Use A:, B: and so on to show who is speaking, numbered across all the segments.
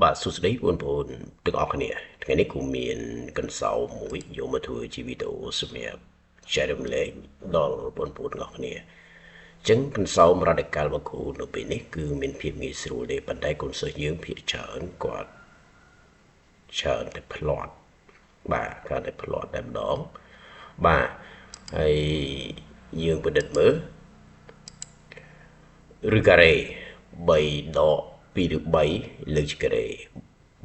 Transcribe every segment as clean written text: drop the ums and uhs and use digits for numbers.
A: បាទសួស្តីបងប្អូនទាំងអស់គ្នាថ្ងៃនេះគូមានកន្សោមមួយយកមកធ្វើជាវីដេអូសម្រាប់ចែករំលែកដល់បងប្អូនទាំងអស់គ្នាអញ្ចឹងកន្សោមរ៉ាឌីកាល់របស់គ្រូនៅពេលនេះគឺមានភាពងាយស្រួលទេប៉ុន្តែកូនសិស្សយើងភាគច្រើនគាត់ច្រើនតែផ្លាត់បាទគាត់តែផ្លាត់តែម្ដងបាទហើយយើងពិនិត្យមើលឬការ៉េ3ដក2ឬ3លើកជាការ៉េ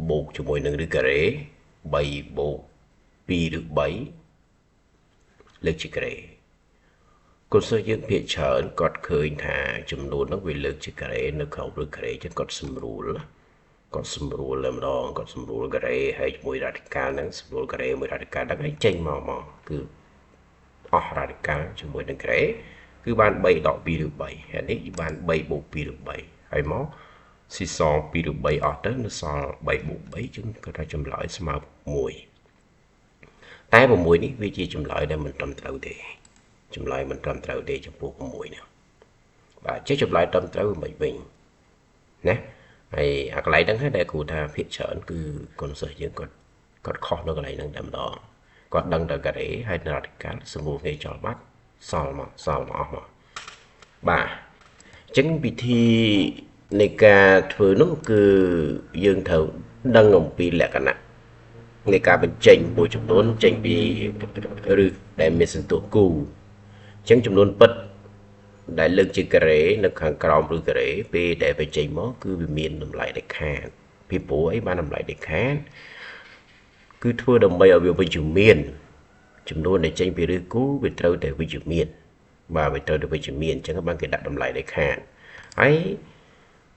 A: បូកជាមួយនឹងឬការ៉េ3បូក2ឬ3លើកជាការ៉េកូនសិស្សយើងភាគច្រើនគាត់ឃើញថាចំនួនហ្នឹងវាលើកជាការ៉េនៅក្រោមឬការ៉េចឹងគាត់សម្រួលតែម្ដងគាត់សម្រួលការ៉េហើយជាមួយរ៉ាឌីកាល់ហ្នឹងសម្រួលការ៉េមួយរ៉ាឌីកាល់ហ្នឹងឲ្យចេញមកគឺអស់រ៉ាឌីកាល់ជាមួយនឹងការ៉េគឺបាន3ដក2ឬ3ហើយនេះបាន3បូក2ឬ3ហើយមកស៊ីសង2ឬ3អស់ទៅនៅសល់3បូក3ចឹងគាត់ថាចម្លើយស្មើ6តែ6នេះវាជាចម្លើយដែលមិនត្រឹមត្រូវទេចម្លើយមិនត្រឹមត្រូវទេចំពោះ6នេះបាទចេះចម្លើយត្រឹមត្រូវមិនវិញណាហើយអាកន្លែងហ្នឹងហើយដែលគ្រូថាភាគច្រើនគឺកូនសិស្សយើងគាត់ខុសនៅកន្លែងហ្នឹងតែម្ដងគាត់ដឹងតែការ៉េហើយរ៉ាឌីកាល់សម្រួលគ្នាចោលបាត់សល់មកអស់មកបាទអញ្ចឹងវិធីនៃការធ្វើនោះគឺយើងត្រូវដឹងអំពីលក្ខណៈនៃការបញ្ចេញមួយចំនួនចេញពីឬដែលមានសន្ទុះគូអញ្ចឹងចំនួនពិតដែលលើកជាការ៉េនៅខាងក្រោមឬការ៉េពេលដែលបញ្ចេញមកគឺវាមានតម្លៃដែលខាតពីព្រោះអីបានតម្លៃដែលខាតគឺធ្វើដើម្បីឲ្យវាវិជ្ជមានចំនួនដែលចេញពីឬគូវាត្រូវតែវិជ្ជមានបាទវាត្រូវតែវិជ្ជមានអញ្ចឹងបានគេដាក់តម្លៃដែលខាតហើយ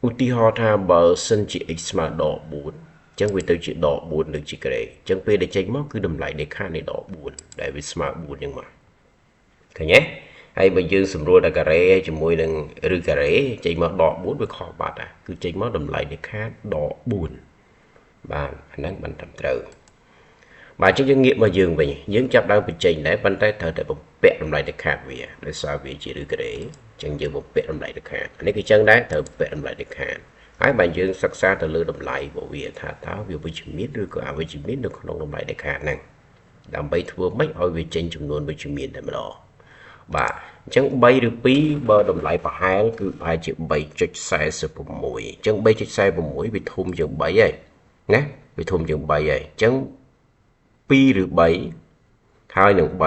A: ឧទាហរណ៍ថាបើសិនជា x ស្មើដល់4អញ្ចឹងវាទៅជាដក4លើកជាការ៉េអញ្ចឹងពេលដែលចេញមកគឺតម្លៃដែលខាតនៃដក4ដែលវាស្មើ4អញ្ចឹងមកឃើញទេហើយបើយើងសម្រួលដល់ការ៉េជាមួយនឹងឬការ៉េចេញមកដក4វាខុសបាត់គឺចេញមកតម្លៃដែលខាតដក4បាទអាហ្នឹងបានត្រឹមត្រូវបាទអញ្ចឹងយើងងាកមកយើងវិញយើងចាប់ដើមបញ្ចេញដែរប៉ុន្តែត្រូវតែបំពាក់តម្លៃដែលខាតវាដោយសារវាជាឬការ៉េអញ្ចឹងយើងបំពាក់តម្លៃដែលខាតនេះគឺអញ្ចឹងដែរត្រូវបំពាក់តម្លៃដែលខាតហើយបើយើងសិក្សាទៅលើតម្លៃរបស់វាថាតើវាវិជ្ជមានឬក៏អវិជ្ជមាននៅក្នុងតម្លៃដែលខាតហ្នឹងដើម្បីធ្វើម៉េចឲ្យវាចេញចំនួនវិជ្ជមានតែម្ដងបាទអញ្ចឹង3ឬ2បើតម្លៃប្រហែលគឺប្រហែលជា 3.46 អញ្ចឹង 3.46 វាធំជាង3ហើយណាវាធំជាង3ហើយអញ្ចឹង2ឬ3ហើយនឹង3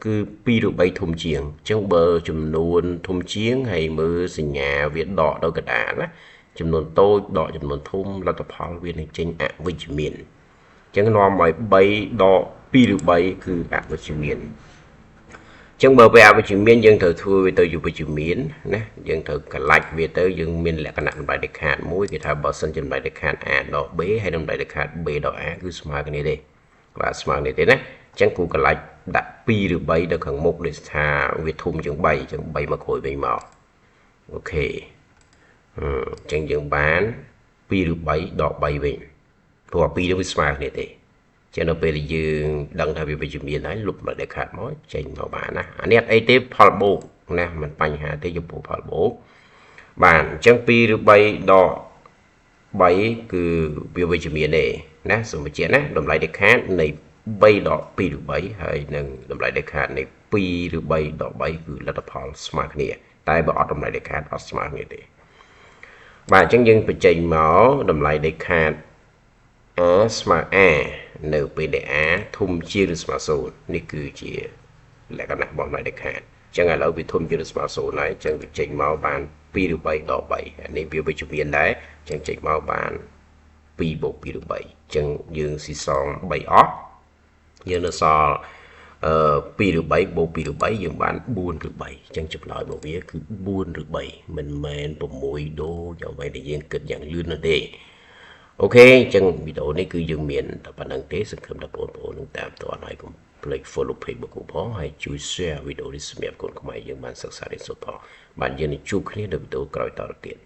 A: គឺ2ឬ3ធំជាងអញ្ចឹងបើចំនួនធំជាងហើយមើលសញ្ញាវាដកទៅកណ្ដាលណាចំនួនតូចដកចំនួនធំលទ្ធផលវានឹងចេញអវិជ្ជមានអញ្ចឹងនាំឲ្យ3ដក2ឬ3គឺអវិជ្ជមានអញ្ចឹងបើវាអវិជ្ជមានយើងត្រូវធ្វើវាទៅជាវិជ្ជមានណាយើងត្រូវកលាច់វាទៅយើងមានលក្ខណៈតម្លៃដែលខាតមួយគេថាបើសិនតម្លៃដែលខាត a ដក b ហើយតម្លៃដែលខាត b ដក a គឺស្មើគ្នាទេបាទស្មើគ្នាទេណាអញ្ចឹងគូកលាច់ដាក់2ឬ3នៅខាងមុខដូចថាវាធំជាង3អញ្ចឹង3មកក្រោយវិញមកអូខេអញ្ចឹងយើងបាន2ឬ3ដក3វិញព្រោះ2នេះវាស្មើគ្នាទេចឹងនៅពេលយើងដឹងថាវាវិជ្ជមានហើយលុបមកដែលខាត់មកចេញមកបានណាអានេះអត់អីទេផលបូកណាមិនបញ្ហាទេចំពោះផលបូកបានអញ្ចឹង2ឬ3ដក3គឺវាវិជ្ជមានទេណាសូមបញ្ជាក់ណាតម្លៃដែលខាតនៃ3ដក2ឬ3ហើយនឹងតម្លៃដែលខាតនៃ2ឬ3ដក3គឺលទ្ធផលស្មើគ្នាតែបើអត់តម្លៃដែលខាតអត់ស្មើគ្នាទេបាទអញ្ចឹងយើងបញ្ចេញមកតម្លៃដែលខាតa ស្មើ a នៅពេលដែល a ធំជាងឬស្មើ0នេះគឺជាលក្ខណៈរបស់តម្លៃដែលខាតអញ្ចឹងឥឡូវវាធំជាងឬស្មើ0ហើយអញ្ចឹងវាចេញមកបាន2ឬ3ដក3អានេះវាវិជ្ជមានដែរអញ្ចឹងចេញមកបាន2បូក2ឬ3អញ្ចឹងយើងស៊ីសង3អស់យើងនៅសល់2ឬ3បូក2ឬ3យើងបាន4ឬ3អញ្ចឹងចម្លើយរបស់វាគឺ4ឬ3មិនមែន6ដូចអ្វីដែលយើងគិតយ៉ាងលឿននោះទេអូខេអញ្ចឹងវីដេអូនេះគឺយើងមានតែប៉ុណ្្នឹងទេសង្ឃឹមថាបងប្អូននឹងតាមទាន់ហើយកុំភ្លេច follow page របស់គ្រូផងហើយជួយ share វីដេអូនេះសម្រាប់កូនខ្មែរយើងបានសិក្សារៀនសូត្រផងបាទយើងនឹងជួបគ្នានៅវីដេអូក្រោយតទៅទៀត